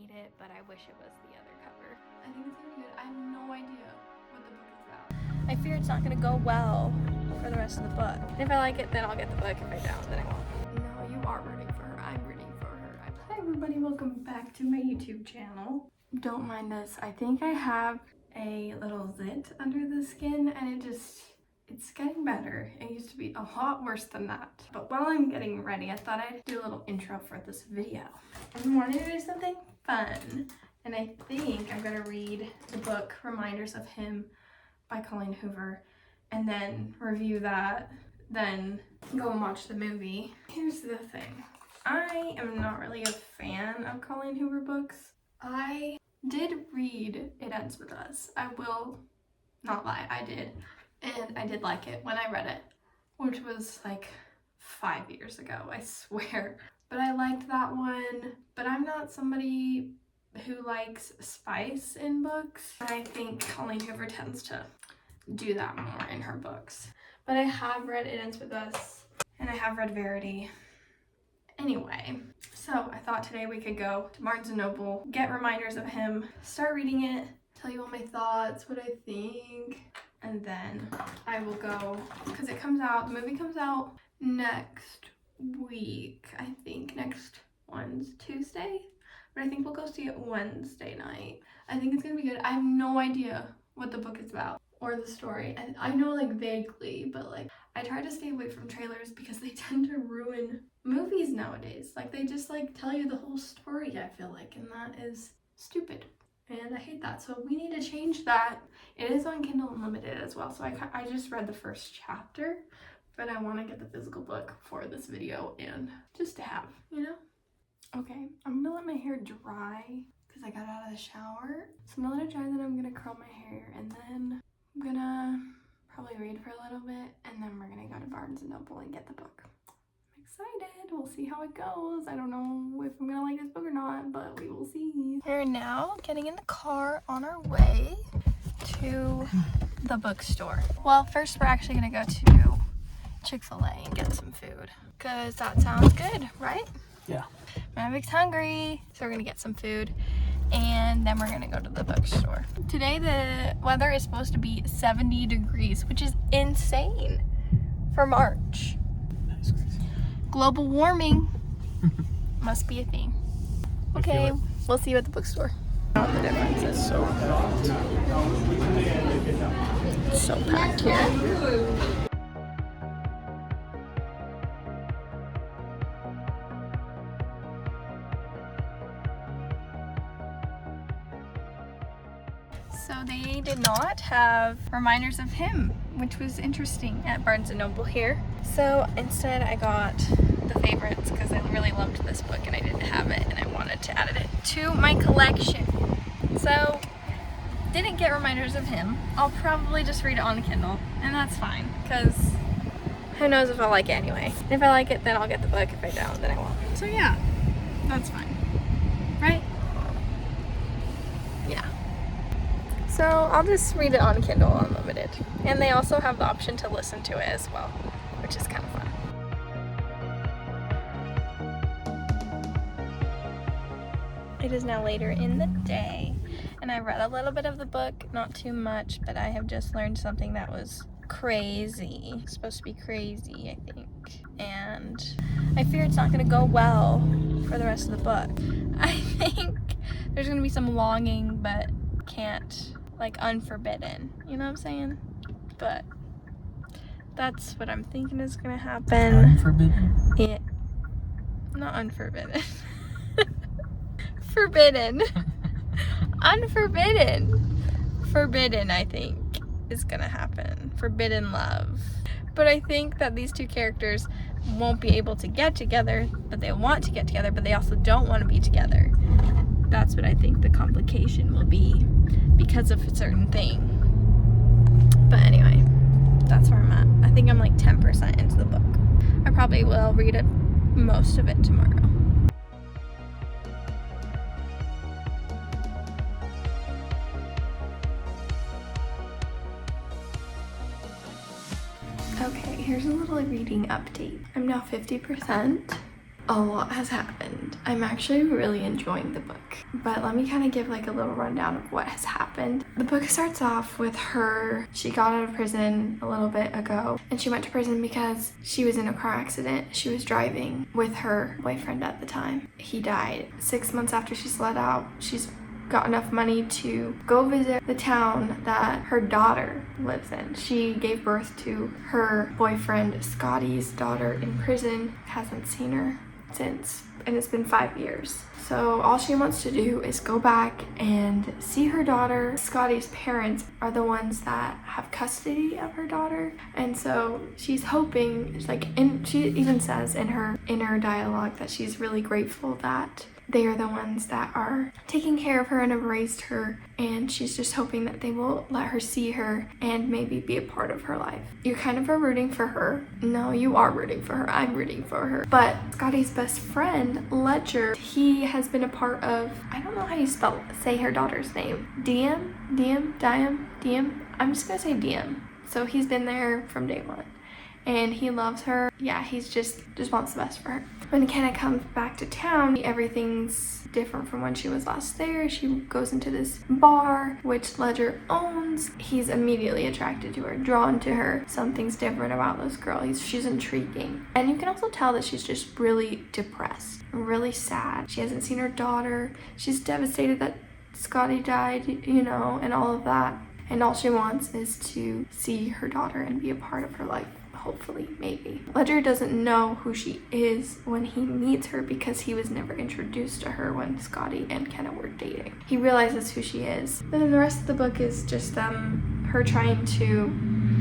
hate it, but I wish it was the other cover. I think it's gonna be good. I have no idea what the book is about. I fear it's not gonna go well for the rest of the book. If I like it, then I'll get the book. If I don't, then I won't. No, you are rooting for her. I'm rooting for her. Hi everybody, welcome back to my YouTube channel. Don't mind this. I think I have a little zit under the skin and it's getting better. It used to be a lot worse than that. But while I'm getting ready, I thought I'd do a little intro for this video. I wanted to do something fun. And I think I'm gonna read the book Reminders of Him by Colleen Hoover and then review that, then go and watch the movie. Here's the thing. I am not really a fan of Colleen Hoover books. I did read It Ends With Us. I will not lie, I did. And I did like it when I read it, which was like 5 years ago, I swear. But I liked that one, but I'm not somebody who likes spice in books. I think Colleen Hoover tends to do that more in her books. But I have read It Ends With Us, and I have read Verity. Anyway, so I thought today we could go to Barnes & Noble, get Reminders of Him, start reading it, tell you all my thoughts, what I think, and then I will go, because it comes out, the movie comes out next week, I think, next Tuesday, but I think we'll go see it Wednesday night. I think it's gonna be good. I have no idea what the book is about or the story, and I know like vaguely, but like I try to stay away from trailers because they tend to ruin movies nowadays. Like they just like tell you the whole story, I feel like, and that is stupid. And I hate that. So we need to change that. It is on Kindle Unlimited as well. So I just read the first chapter, but I want to get the physical book for this video and just to have, you know? Okay, I'm gonna let my hair dry because I got out of the shower. So I'm gonna let it dry, then I'm gonna curl my hair, and then I'm gonna probably read for a little bit, and then we're gonna go to Barnes & Noble and get the book. I'm excited. We'll see how it goes. I don't know if I'm gonna like this book or not, but we will see. We're now getting in the car on our way to the bookstore. Well, first we're actually gonna go to Chick-fil-A and get some food because that sounds good, right? Yeah. My Vic's hungry, so we're gonna get some food and then we're gonna go to the bookstore. Today the weather is supposed to be 70 degrees, which is insane for March. That's crazy. Global warming must be a thing. Okay, we'll see you at the bookstore. I don't know the difference is. So packed. It's so packed here. So they did not have Reminders of Him, which was interesting at Barnes & Noble here. So instead I got the favorites because I really loved this book and I didn't have it and I wanted to add it to my collection. So didn't get Reminders of Him. I'll probably just read it on Kindle and that's fine because who knows if I'll like it anyway. If I like it, then I'll get the book. If I don't, then I won't. So yeah, that's fine, right? Yeah. So I'll just read it on Kindle Unlimited. And they also have the option to listen to it as well, which is kind of fun. It is now later in the day, and I read a little bit of the book, not too much, but I have just learned something that was crazy. It's supposed to be crazy, I think. And I fear it's not gonna go well for the rest of the book. I think there's gonna be some longing, but can't, like, unforbidden, you know what I'm saying? But that's what I'm thinking is gonna happen. Unforbidden? Yeah, not unforbidden. Forbidden. Unforbidden. Forbidden, I think, is gonna happen. Forbidden love. But I think that these two characters won't be able to get together, but they want to get together, but they also don't want to be together. That's what I think the complication will be because of a certain thing. But anyway, that's where I'm at. I think I'm like 10% into the book. I probably will read it, most of it tomorrow. Okay, here's a little reading update. I'm now 50%. A lot has happened. I'm actually really enjoying the book. But let me kind of give like a little rundown of what has happened. The book starts off with her, she got out of prison a little bit ago, and she went to prison because she was in a car accident. She was driving with her boyfriend at the time. He died 6 months after she's let out. She's got enough money to go visit the town that her daughter lives in. She gave birth to her boyfriend Scotty's daughter in prison, hasn't seen her since, and it's been 5 years. So all she wants to do is go back and see her daughter. Scotty's parents are the ones that have custody of her daughter, and so she's hoping, like, and she even says in her inner dialogue that she's really grateful that they are the ones that are taking care of her and have raised her, and she's just hoping that they will let her see her and maybe be a part of her life. You kind of are rooting for her. No, you are rooting for her. I'm rooting for her. But Scotty's best friend, Ledger, he has been a part of, I don't know how you say her daughter's name. Diem? I'm just gonna say Diem. So he's been there from day one, and he loves her. Yeah, he's just wants the best for her. When Kenna comes back to town, everything's different from when she was last there. She goes into this bar, which Ledger owns. He's immediately attracted to her, drawn to her. Something's different about this girl. She's intriguing. And you can also tell that she's just really depressed, really sad. She hasn't seen her daughter. She's devastated that Scotty died, you know, and all of that. And all she wants is to see her daughter and be a part of her life. Hopefully, maybe. Ledger doesn't know who she is when he meets her because he was never introduced to her when Scotty and Kenna were dating. He realizes who she is. But then the rest of the book is just her trying to,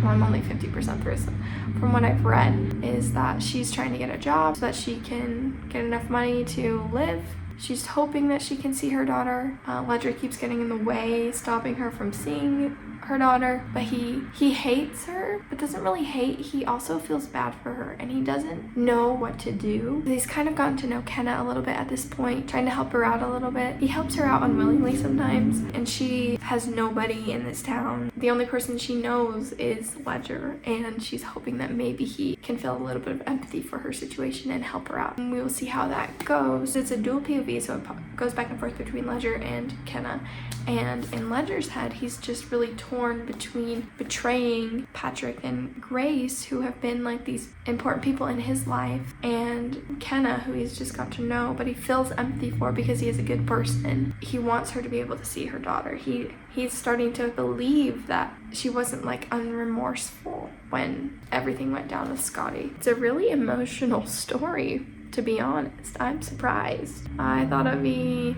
well, I'm only 50% through, so from what I've read, is that she's trying to get a job so that she can get enough money to live. She's hoping that she can see her daughter. Ledger keeps getting in the way, stopping her from seeing her daughter, but he hates her, but doesn't really hate. He also feels bad for her, and he doesn't know what to do. He's kind of gotten to know Kenna a little bit at this point, trying to help her out a little bit. He helps her out unwillingly sometimes, and she has nobody in this town. The only person she knows is Ledger, and she's hoping that maybe he can feel a little bit of empathy for her situation and help her out. And we will see how that goes. It's a dual POV, so it goes back and forth between Ledger and Kenna. And in Ledger's head, he's just really torn between betraying Patrick and Grace, who have been like these important people in his life, and Kenna, who he's just got to know, but he feels empathy for because he is a good person. He wants her to be able to see her daughter. He's starting to believe that she wasn't like unremorseful when everything went down with Scotty. It's a really emotional story, to be honest. I'm surprised. I thought it'd be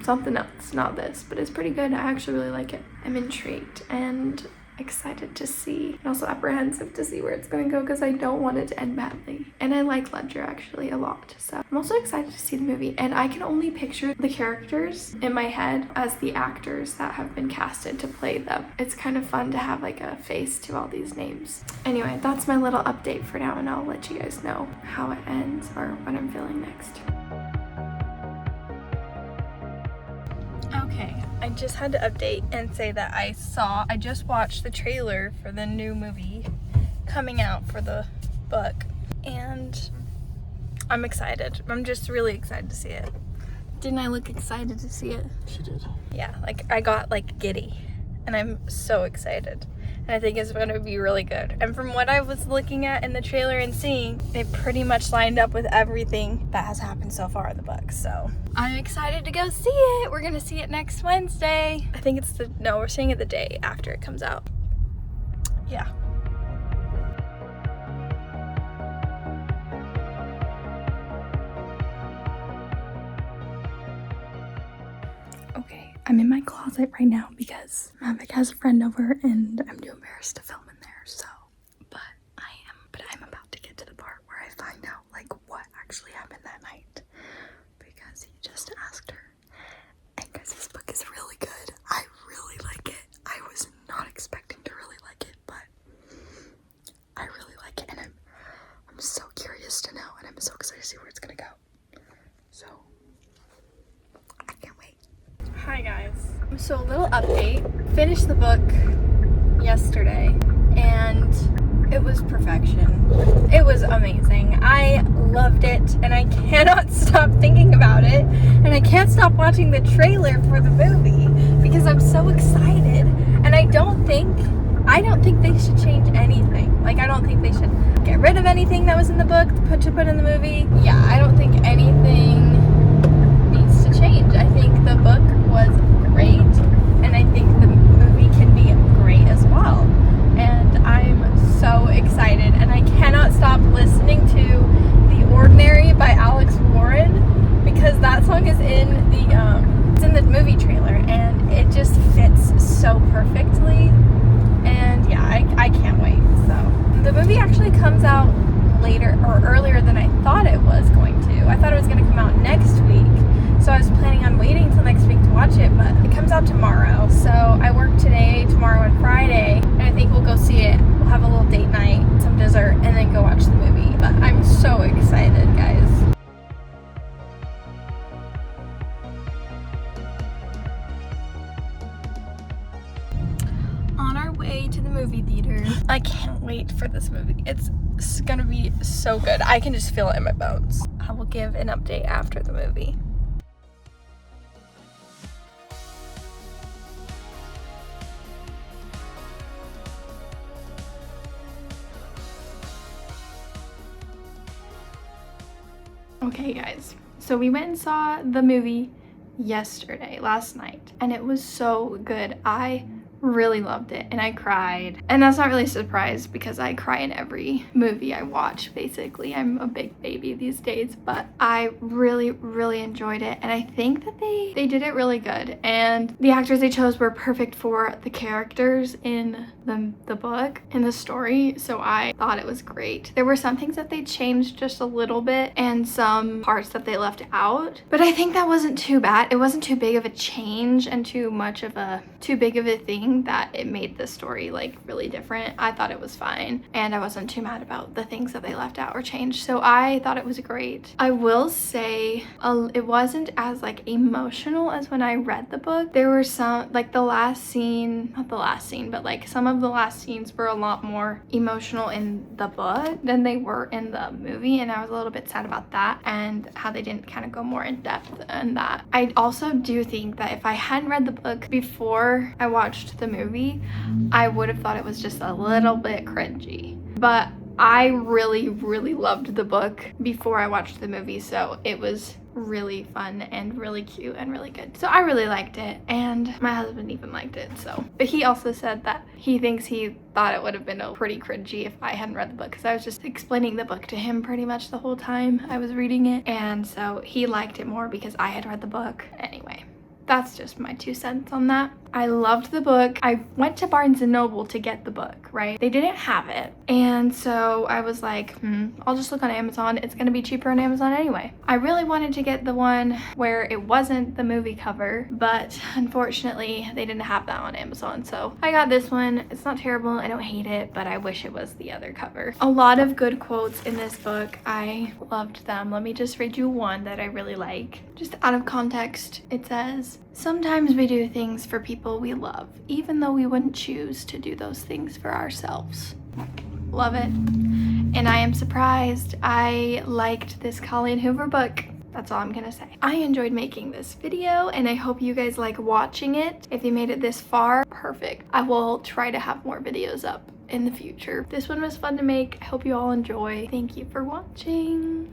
something else, not this, but it's pretty good. I actually really like it. I'm intrigued and excited to see, and also apprehensive to see where it's going to go because I don't want it to end badly. And I like Ledger actually a lot, so I'm also excited to see the movie. And I can only picture the characters in my head as the actors that have been casted to play them. It's kind of fun to have like a face to all these names. Anyway, that's my little update for now, and I'll let you guys know how it ends or what I'm feeling next. Okay, I just had to update and say that I just watched the trailer for the new movie coming out for the book, and I'm excited. I'm just really excited to see it. Didn't I look excited to see it? She did. Yeah, like I got like giddy, and I'm so excited. And I think it's going to be really good. And from what I was looking at in the trailer and seeing, it pretty much lined up with everything that has happened so far in the book. So I'm excited to go see it. We're going to see it next Wednesday. I think we're seeing it the day after it comes out. Yeah. Okay, I'm in my closet right now because Mavic has a friend over and I'm too embarrassed to film in there, so. But I'm about to get to the part where I find out like what actually happened that night, because he just asked her. And guys, this book is really good. I really like it. I was not expecting to really like it, but I really like it, and I'm so curious to know, and I'm so excited to see where it's gonna go. So I can't wait. Hi guys. So a little update. Finished the book yesterday, and It was perfection. It was amazing. I loved it, and I cannot stop thinking about it, and I can't stop watching the trailer for the movie because I'm so excited. And I don't think they should change anything. Like, I don't think they should get rid of anything that was in the book to put in the movie. Yeah, I don't think anything needs to change. I think the book was great, and I think the movie can be great as well. And I'm so excited, and I cannot stop listening to The Ordinary by Alex Warren because that song is in the movie trailer, and it just fits so perfectly. And yeah, I can't wait. So the movie actually comes out later or earlier than I thought it was going to. I thought it was going to come out next week, so I was planning on waiting till next week to watch it, but it comes out tomorrow. So I work today, tomorrow, and Friday, and I think we'll go see it. We'll have a little date night, some dessert, and then go watch the movie. But I'm so excited, guys. On our way to the movie theater. I can't wait for this movie. It's gonna be so good. I can just feel it in my bones. I will give an update after the movie. Okay, guys, so we went and saw the movie last night, and it was so good. I really loved it, and I cried. And that's not really a surprise because I cry in every movie I watch, basically. I'm a big baby these days, but I really, really enjoyed it, and I think that they did it really good. And the actors they chose were perfect for the characters in the book, in the story, so I thought it was great. There were some things that they changed just a little bit and some parts that they left out, but I think that wasn't too bad. It wasn't too big of a change and too big of a thing that it made the story like really different. I thought it was fine, and I wasn't too mad about the things that they left out or changed, so I thought it was great. I will say it wasn't as like emotional as when I read the book. There were some, like the last scene, not the last scene, but like some of the last scenes were a lot more emotional in the book than they were in the movie, and I was a little bit sad about that and how they didn't kind of go more in depth in that. I also do think that if I hadn't read the book before I watched the movie, I would have thought it was just a little bit cringy. But I really, really loved the book before I watched the movie, so it was really fun and really cute and really good. So I really liked it, and my husband even liked it. So, but he also said that he thinks he thought it would have been pretty cringy if I hadn't read the book, because I was just explaining the book to him pretty much the whole time I was reading it, and so he liked it more because I had read the book. Anyway, that's just my 2 cents on that. I loved the book. I went to Barnes & Noble to get the book, right? They didn't have it. And so I was like, I'll just look on Amazon. It's gonna be cheaper on Amazon anyway. I really wanted to get the one where it wasn't the movie cover, but unfortunately they didn't have that on Amazon. So I got this one. It's not terrible. I don't hate it, but I wish it was the other cover. A lot of good quotes in this book. I loved them. Let me just read you one that I really like. Just out of context, it says, "Sometimes we do things for people we love, even though we wouldn't choose to do those things for ourselves." Love it. And I am surprised I liked this Colleen Hoover book. That's all I'm gonna say. I enjoyed making this video, and I hope you guys like watching it. If you made it this far, perfect. I will try to have more videos up in the future. This one was fun to make. I hope you all enjoy. Thank you for watching.